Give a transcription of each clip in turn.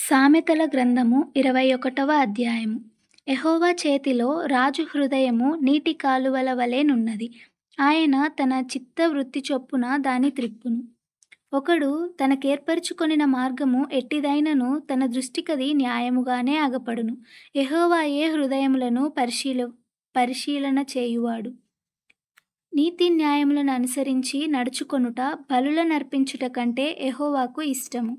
సామెతల గ్రంథము 21వ అధ్యాయము. యెహోవా చేతిలో రాజు హృదయము నీటి కాలువల వలెనున్నది. ఆయన తన చిత్తవృత్తి చొప్పున దాని త్రిప్పును. ఒకడు తనకేర్పరచుకొనిన మార్గము ఎట్టిదైనను తన దృష్టికది న్యాయముగానే అగపడును. యెహోవాయే హృదయములను పరిశీలన చేయువాడు. నీతి న్యాయములను అనుసరించి నడుచుకొనుట బలులనర్పించుట కంటే యెహోవాకు ఇష్టము.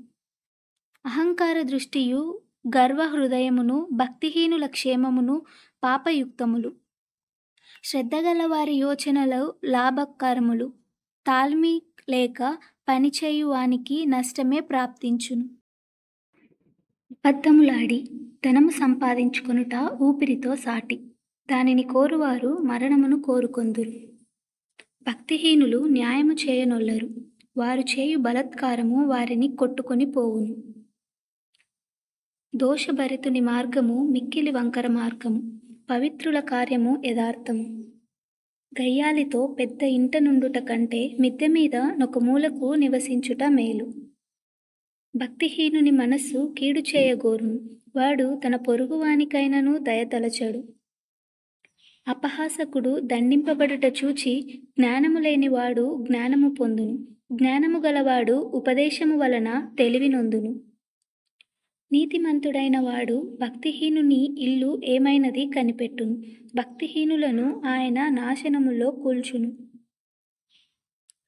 అహంకార దృష్టియు గర్వ హృదయమును భక్తిహీనుల క్షేమమును పాపయుక్తములు. శ్రద్ధగల వారి యోచనలు లాభకరములు. తాల్మి లేక పనిచేయు వానికి నష్టమే ప్రాప్తించును. అబద్ధములాడి ధనము సంపాదించుకొనుట ఊపిరితో సాటి. దానిని కోరువారు మరణమును కోరుకొందురు. భక్తిహీనులు న్యాయము చేయనొల్లరు. వారు చేయు బలాత్కారము వారిని కొట్టుకొని పోవును. దోషభరితుని మార్గము మిక్కిలి వంకర మార్గము. పవిత్రుల కార్యము యథార్థము. గయ్యాలితో పెద్ద ఇంట నుండుట కంటే మిద్దె మీద నొక మూలకు నివసించుట మేలు. భక్తిహీనుని మనస్సు కీడు చేయగోరును. వాడు తన పొరుగువానికైనను దయతలచడు. అపహాసకుడు దండింపబడుట చూచి జ్ఞానము లేనివాడు జ్ఞానము పొందును. జ్ఞానము గలవాడు ఉపదేశము వలన తెలివి నొందును. నీతిమంతుడైన వాడు భక్తిహీనుని ఇల్లు ఏమైనది కనిపెట్టును. భక్తిహీనులను ఆయన నాశనములో కూల్చును.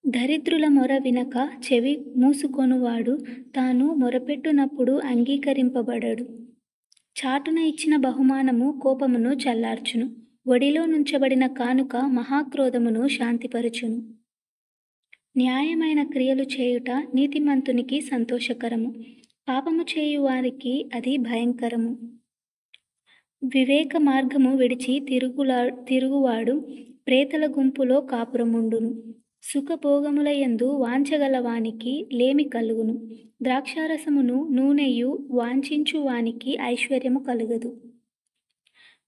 దరిద్రుల మొర వినక చెవి మూసుకొనువాడు తాను మొరపెట్టునప్పుడు అంగీకరింపబడడు. చాటున ఇచ్చిన బహుమానము కోపమును చల్లార్చును. ఒడిలో నుంచబడిన కానుక మహాక్రోధమును శాంతిపరచును. న్యాయమైన క్రియలు చేయుట నీతిమంతునికి సంతోషకరము. పాపము చేయు వారికి అది భయంకరము. వివేక మార్గము విడిచి తిరుగువాడు ప్రేతల గుంపులో కాపురముండును. సుఖభోగముల యందు వాంఛగల వానికి లేమి కలుగును. ద్రాక్షారసమును నూనెయు వాంఛించు వానికి ఐశ్వర్యము కలుగదు.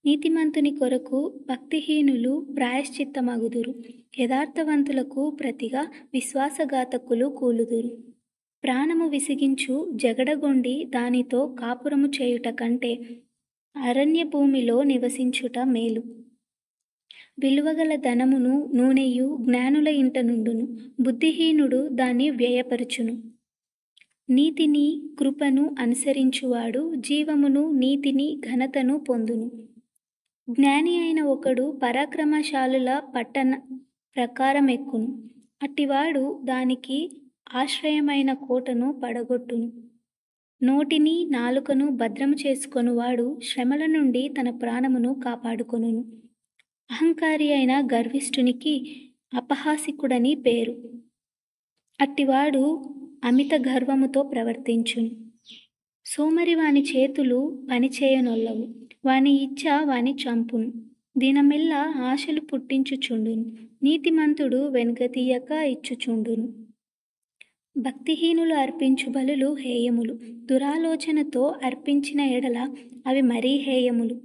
నీతిమంతుని కొరకు భక్తిహీనులు ప్రాయశ్చిత్తమగుదురు. యథార్థవంతులకు ప్రతిగా విశ్వాసఘాతకులు కూలుదురు. ప్రాణము విసిగించు జగడగొండి దానితో కాపురము చేయుట కంటే అరణ్య భూమిలో నివసించుట మేలు. విలువగల ధనమును నూనెయు జ్ఞానుల ఇంట నుండును. బుద్ధిహీనుడు దాన్ని వ్యయపరచును. నీతిని కృపను అనుసరించువాడు జీవమును నీతిని ఘనతను పొందును. జ్ఞాని అయిన ఒకడు పరాక్రమశాలుల పట్టణ ప్రకారమెక్కును. అట్టివాడు దానికి ఆశ్రయమైన కోటను పడగొట్టును. నోటిని నాలుకను భద్రము చేసుకొనువాడు శ్రమల నుండి తన ప్రాణమును కాపాడుకొనును. అహంకారి అయిన గర్విష్ఠునికి అపహాసికుడని పేరు. అట్టివాడు అమిత గర్వముతో ప్రవర్తించును. సోమరి వాని చేతులు పనిచేయనొల్లవు. వాని ఇచ్చ వాని చంపును. దినమెల్ల ఆశలు పుట్టించుచుండును. నీతిమంతుడు వెనుకతీయక ఇచ్చుచుండును. భక్తిహీనులు అర్పించు బలులు హేయములు. దురాలోచనతో అర్పించిన ఎడల అవి మరీ హేయములు.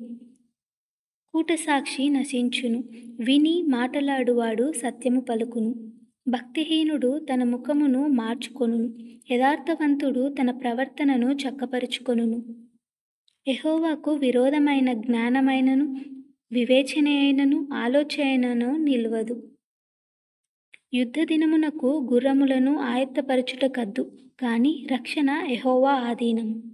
కూటసాక్షి నశించును. విని మాటలాడువాడు సత్యము పలుకును. భక్తిహీనుడు తన ముఖమును మార్చుకొనును. యథార్థవంతుడు తన ప్రవర్తనను చక్కపరుచుకొనును. యెహోవాకు విరోధమైన జ్ఞానమైనను వివేచనయైనను ఆలోచనైనను నిలువదు. యుద్ధ దినమునకు గుర్రములను ఆయత్తపరచుట కద్దు, కాని రక్షణ యెహోవా ఆధీనము.